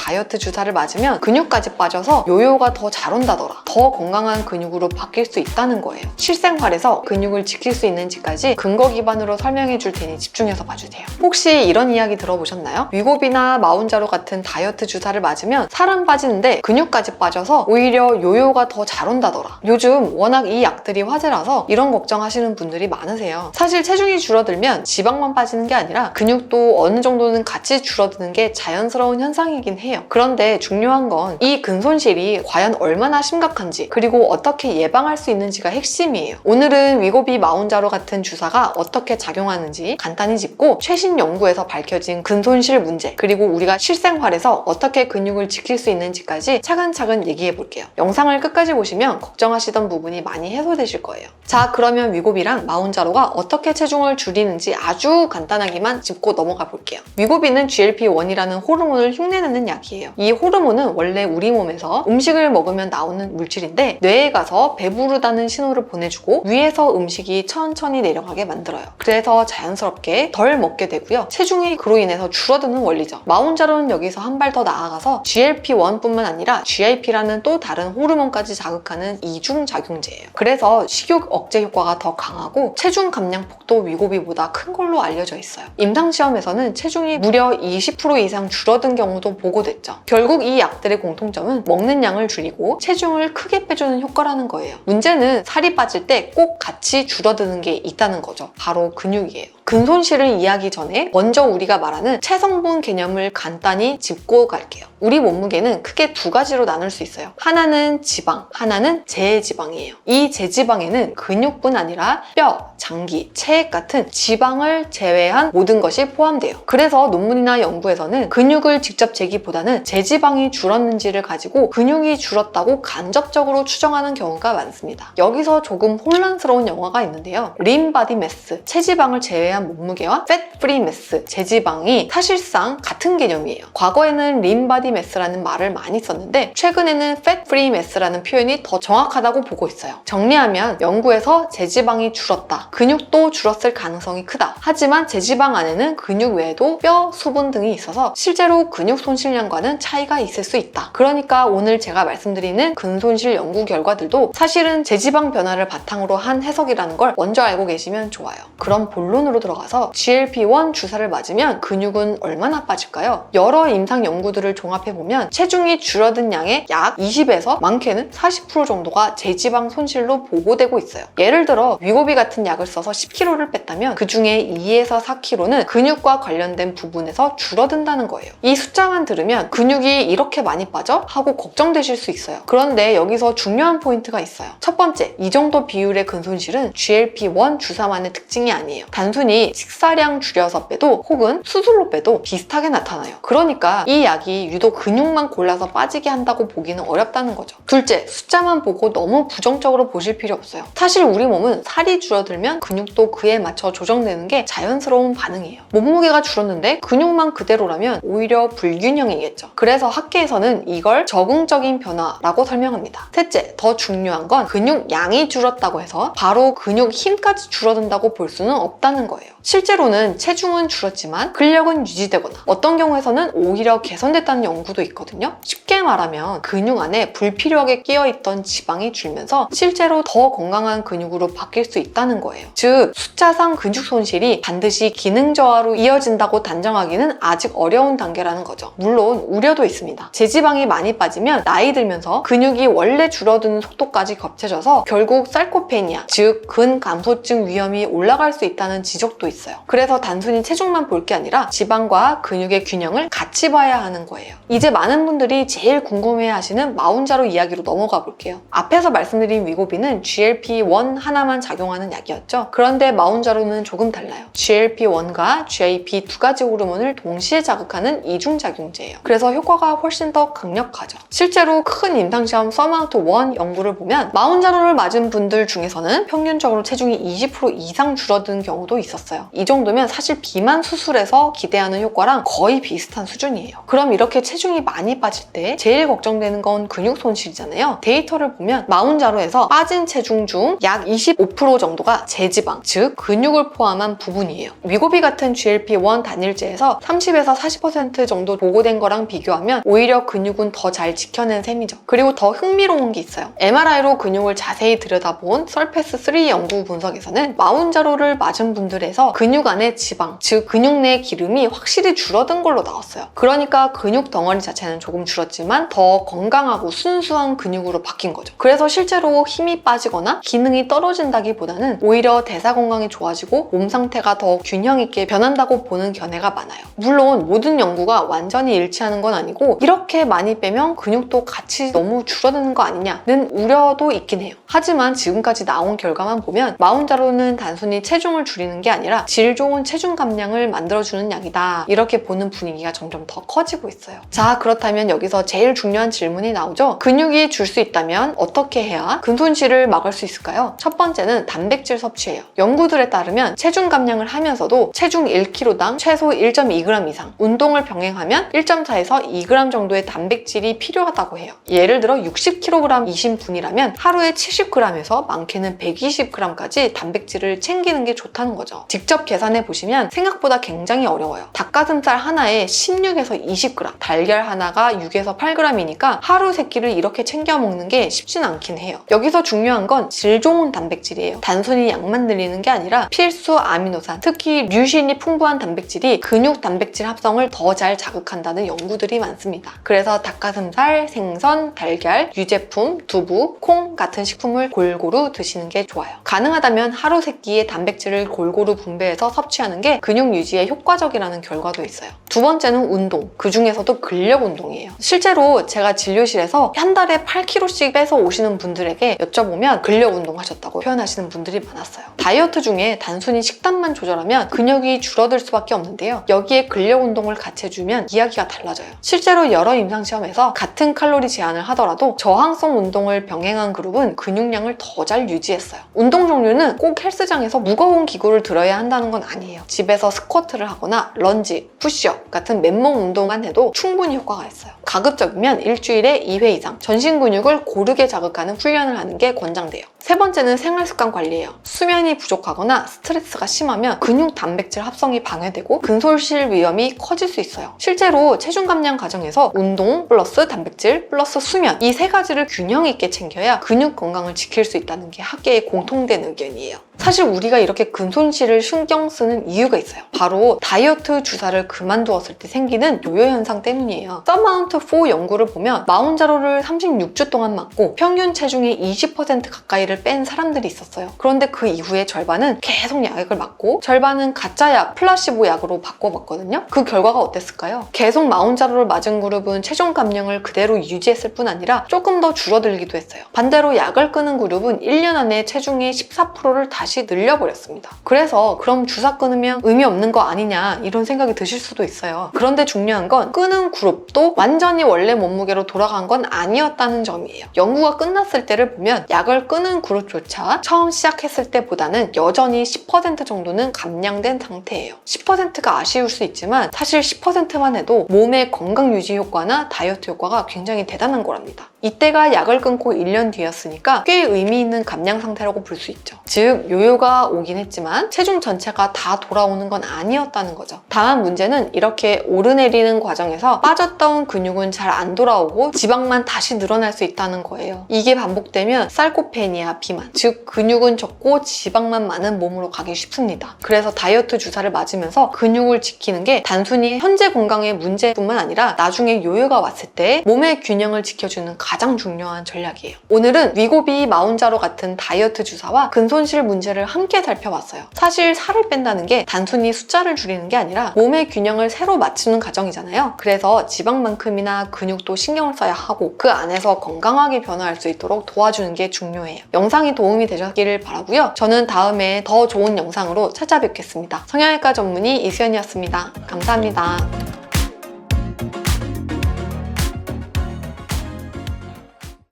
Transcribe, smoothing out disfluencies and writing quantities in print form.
다이어트 주사를 맞으면 근육까지 빠져서 요요가 더 잘 온다더라. 더 건강한 근육으로 바뀔 수 있다는 거예요. 실생활에서 근육을 지킬 수 있는지까지 근거 기반으로 설명해 줄 테니 집중해서 봐주세요. 혹시 이런 이야기 들어보셨나요? 위고비나 마운자로 같은 다이어트 주사를 맞으면 살은 빠지는데 근육까지 빠져서 오히려 요요가 더 잘 온다더라. 요즘 워낙 이 약들이 화제라서 이런 걱정하시는 분들이 많으세요. 사실 체중이 줄어들면 지방만 빠지는 게 아니라 근육도 어느 정도는 같이 줄어드는 게 자연스러운 현상이긴 해요. 그런데 중요한 건 이 근손실이 과연 얼마나 심각한지 그리고 어떻게 예방할 수 있는지가 핵심이에요. 오늘은 위고비 마운자로 같은 주사가 어떻게 작용하는지 간단히 짚고 최신 연구에서 밝혀진 근손실 문제 그리고 우리가 실생활에서 어떻게 근육을 지킬 수 있는지까지 차근차근 얘기해 볼게요. 영상을 끝까지 보시면 걱정하시던 부분이 많이 해소되실 거예요. 자, 그러면 위고비랑 마운자로가 어떻게 체중을 줄이는지 아주 간단하게만 짚고 넘어가 볼게요. 위고비는 GLP-1이라는 호르몬을 흉내내는 약이에요. 이 호르몬은 원래 우리 몸에서 음식을 먹으면 나오는 물질인데 뇌에 가서 배부르다는 신호를 보내주고 위에서 음식이 천천히 내려가게 만들어요. 그래서 자연스럽게 덜 먹게 되고요. 체중이 그로 인해서 줄어드는 원리죠. 마운자로는 여기서 한 발 더 나아가서 GLP-1뿐만 아니라 GIP라는 또 다른 호르몬까지 자극하는 이중작용제예요. 그래서 식욕 억제 효과가 더 강하고 체중 감량폭도 위고비보다 큰 걸로 알려져 있어요. 임상시험에서는 체중이 무려 20% 이상 줄어든 경우도 보고됐죠. 결국 이 약들의 공통점은 먹는 양을 줄이고 체중을 크게 빼주는 효과라는 거예요. 문제는 살이 빠질 때 꼭 같이 줄어드는 게 있다는 거죠. 바로 근육이에요. 근손실을 이해하기 전에 먼저 우리가 말하는 체성분 개념을 간단히 짚고 갈게요. 우리 몸무게는 크게 두 가지로 나눌 수 있어요. 하나는 지방, 하나는 제지방이에요. 이 제지방에는 근육뿐 아니라 뼈, 장기, 체액 같은 지방을 제외한 모든 것이 포함돼요. 그래서 논문이나 연구에서는 근육을 직접 재기보다는 제지방이 줄었는지를 가지고 근육이 줄었다고 간접적으로 추정하는 경우가 많습니다. 여기서 조금 혼란스러운 용어가 있는데요. lean body mass, 체지방을 제외한 몸무게와 fat free mass, 제지방이 사실상 같은 개념이에요. 과거에는 lean body mass라는 말을 많이 썼는데 최근에는 fat free mass라는 표현이 더 정확하다고 보고 있어요. 정리하면 연구에서 제지방이 줄었다. 근육도 줄었을 가능성이 크다. 하지만 제지방 안에는 근육 외에도 뼈, 수분 등이 있어서 실제로 근육 손실량과는 차이가 있을 수 있다. 그러니까 오늘 제가 말씀드리는 근손실 연구 결과들도 사실은 제지방 변화를 바탕으로 한 해석이라는 걸 먼저 알고 계시면 좋아요. 그럼 본론으로 들어가서 GLP-1 주사를 맞으면 근육은 얼마나 빠질까요? 여러 임상 연구들을 종합해보면 체중이 줄어든 양의 약 20에서 많게는 40% 정도가 제지방 손실로 보고되고 있어요. 예를 들어 위고비 같은 약을 써서 10kg를 뺐다면 그 중에 2에서 4kg는 근육과 관련된 부분에서 줄어든다는 거예요. 이 숫자만 들으면 근육이 이렇게 많이 빠져? 하고 걱정되실 수 있어요. 그런데 여기서 중요한 포인트가 있어요. 첫 번째, 이 정도 비율의 근손실은 GLP-1 주사만의 특징이 아니에요. 단순히 식사량 줄여서 빼도 혹은 수술로 빼도 비슷하게 나타나요. 그러니까 이 약이 유독 근육만 골라서 빠지게 한다고 보기는 어렵다는 거죠. 둘째, 숫자만 보고 너무 부정적으로 보실 필요 없어요. 사실 우리 몸은 살이 줄어들면 근육도 그에 맞춰 조정되는 게 자연스러운 반응이에요. 몸무게가 줄었는데 근육만 그대로라면 오히려 불균형이겠죠. 그래서 학계에서는 이걸 적응적인 변화라고 설명합니다. 셋째, 더 중요한 건 근육 양이 줄었다고 해서 바로 근육 힘까지 줄어든다고 볼 수는 없다는 거예요. 실제로는 체중은 줄었지만 근력은 유지되거나 어떤 경우에서는 오히려 개선됐다는 연구도 있거든요. 쉽게 말하면 근육 안에 불필요하게 끼어있던 지방이 줄면서 실제로 더 건강한 근육으로 바뀔 수 있다는 거예요. 즉, 숫자상 근육 손실이 반드시 기능 저하로 이어진다고 단정하기는 아직 어려운 단계라는 거죠. 물론 우려도 있습니다. 제지방이 많이 빠지면 나이 들면서 근육이 원래 줄어드는 속도까지 겹쳐져서 결국 sarcopenia, 즉 근감소증 위험이 올라갈 수 있다는 지적도 있어요. 그래서 단순히 체중만 볼 게 아니라 지방과 근육의 균형을 같이 봐야 하는 거예요. 이제 많은 분들이 제일 궁금해하시는 마운자로 이야기로 넘어가 볼게요. 앞에서 말씀드린 위고비는 GLP-1 하나만 작용하는 약이었죠. 그런데 마운자로는 조금 달라요. GLP-1과 GIP 두 가지 호르몬을 동시에 자극하는 이중작용제예요. 그래서 효과가 훨씬 더 강력하죠. 실제로 큰 임상시험 서마운트1 연구를 보면 마운자로를 맞은 분들 중에서는 평균적으로 체중이 20% 이상 줄어든 경우도 있었어요. 있어요. 이 정도면 사실 비만 수술에서 기대하는 효과랑 거의 비슷한 수준이에요. 그럼 이렇게 체중이 많이 빠질 때 제일 걱정되는 건 근육 손실이잖아요. 데이터를 보면 마운자로에서 빠진 체중 중 약 25% 정도가 제지방, 즉 근육을 포함한 부분이에요. 위고비 같은 GLP-1 단일제에서 30에서 40% 정도 보고된 거랑 비교하면 오히려 근육은 더 잘 지켜낸 셈이죠. 그리고 더 흥미로운 게 있어요. MRI로 근육을 자세히 들여다본 설페스3 연구 분석에서는 마운자로를 맞은 분들에서 근육 안에 지방, 즉 근육 내 기름이 확실히 줄어든 걸로 나왔어요. 그러니까 근육 덩어리 자체는 조금 줄었지만 더 건강하고 순수한 근육으로 바뀐 거죠. 그래서 실제로 힘이 빠지거나 기능이 떨어진다기보다는 오히려 대사 건강이 좋아지고 몸 상태가 더 균형 있게 변한다고 보는 견해가 많아요. 물론 모든 연구가 완전히 일치하는 건 아니고 이렇게 많이 빼면 근육도 같이 너무 줄어드는 거 아니냐는 우려도 있긴 해요. 하지만 지금까지 나온 결과만 보면 마운자로는 단순히 체중을 줄이는 게 아니라 질 좋은 체중 감량을 만들어주는 약이다, 이렇게 보는 분위기가 점점 더 커지고 있어요. 자, 그렇다면 여기서 제일 중요한 질문이 나오죠. 근육이 줄 수 있다면 어떻게 해야 근손실을 막을 수 있을까요? 첫 번째는 단백질 섭취예요. 연구들에 따르면 체중 감량을 하면서도 체중 1kg당 최소 1.2g 이상, 운동을 병행하면 1.4에서 2g 정도의 단백질이 필요하다고 해요. 예를 들어 60kg이신 분이라면 하루에 70g에서 많게는 120g까지 단백질을 챙기는 게 좋다는 거죠. 직접 계산해 보시면 생각보다 굉장히 어려워요. 닭가슴살 하나에 16에서 20g, 달걀 하나가 6에서 8g이니까 하루 3끼를 이렇게 챙겨 먹는 게 쉽진 않긴 해요. 여기서 중요한 건 질 좋은 단백질이에요. 단순히 양만 늘리는 게 아니라 필수 아미노산, 특히 류신이 풍부한 단백질이 근육 단백질 합성을 더 잘 자극한다는 연구들이 많습니다. 그래서 닭가슴살, 생선, 달걀, 유제품, 두부, 콩 같은 식품을 골고루 드시는 게 좋아요. 가능하다면 하루 3끼의 단백질을 골고루 분배해서 섭취하는 게 근육 유지에 효과적이라는 결과도 있어요. 두 번째는 운동, 그 중에서도 근력 운동이에요. 실제로 제가 진료실에서 한 달에 8kg씩 빼서 오시는 분들에게 여쭤보면 근력 운동 하셨다고 표현하시는 분들이 많았어요. 다이어트 중에 단순히 식단만 조절하면 근육이 줄어들 수밖에 없는데요. 여기에 근력 운동을 같이 해주면 이야기가 달라져요. 실제로 여러 임상시험에서 같은 칼로리 제한을 하더라도 저항성 운동을 병행한 그룹은 근육량을 더 잘 유지했어요. 운동 종류는 꼭 헬스장에서 무거운 기구를 들어야 한다는 건 아니에요. 집에서 스쿼트를 하거나 런지, 푸시업 같은 맨몸 운동만 해도 충분히 효과가 있어요. 가급적이면 일주일에 2회 이상 전신 근육을 고르게 자극하는 훈련을 하는 게 권장돼요. 세 번째는 생활습관 관리예요. 수면이 부족하거나 스트레스가 심하면 근육 단백질 합성이 방해되고 근손실 위험이 커질 수 있어요. 실제로 체중 감량 과정에서 운동 플러스 단백질 플러스 수면, 이 세 가지를 균형 있게 챙겨야 근육 건강을 지킬 수 있다는 게 학계의 공통된 의견이에요. 사실 우리가 이렇게 근손실을 신경 쓰는 이유가 있어요. 바로 다이어트 주사를 그만두었을 때 생기는 요요 현상 때문이에요. 서마운트4 연구를 보면 마운자로를 36주 동안 맞고 평균 체중의 20% 가까이를 뺀 사람들이 있었어요. 그런데 그 이후에 절반은 계속 약을 맞고 절반은 가짜 약, 플라시보 약으로 바꿔봤거든요. 그 결과가 어땠을까요? 계속 마운자로를 맞은 그룹은 체중 감량을 그대로 유지했을 뿐 아니라 조금 더 줄어들기도 했어요. 반대로 약을 끊은 그룹은 1년 안에 체중의 14%를 다시 늘려버렸습니다. 그래서 그럼 주사 끊으면 의미 없는 거 아니냐, 이런 생각이 드실 수도 있어요. 그런데 중요한 건 끊은 그룹도 완전히 원래 몸무게로 돌아간 건 아니었다는 점이에요. 연구가 끝났을 때를 보면 약을 끊은 그룹조차 처음 시작했을 때보다는 여전히 10% 정도는 감량된 상태예요. 10%가 아쉬울 수 있지만 사실 10%만 해도 몸의 건강 유지 효과나 다이어트 효과가 굉장히 대단한 거랍니다. 이때가 약을 끊고 1년 뒤였으니까 꽤 의미 있는 감량 상태라고 볼 수 있죠. 즉 요요가 오긴 했지만 체중 전체가 다 돌아오는 건 아니었다는 거죠. 다만 문제는 이렇게 오르내리는 과정에서 빠졌던 근육은 잘 안 돌아오고 지방만 다시 늘어날 수 있다는 거예요. 이게 반복되면 sarcopenia, 비만, 즉 근육은 적고 지방만 많은 몸으로 가기 쉽습니다. 그래서 다이어트 주사를 맞으면서 근육을 지키는 게 단순히 현재 건강의 문제뿐만 아니라 나중에 요요가 왔을 때 몸의 균형을 지켜주는 가장 중요한 전략이에요. 오늘은 위고비, 마운자로 같은 다이어트 주사와 근손실 문제를 함께 살펴봤어요. 사실 살을 뺀다는 게 단순히 숫자를 줄이는 게 아니라 몸의 균형을 새로 맞추는 과정이잖아요. 그래서 지방만큼이나 근육도 신경을 써야 하고 그 안에서 건강하게 변화할 수 있도록 도와주는 게 중요해요. 영상이 도움이 되셨기를 바라고요. 저는 다음에 더 좋은 영상으로 찾아뵙겠습니다. 성형외과 전문의 이수연이었습니다. 감사합니다.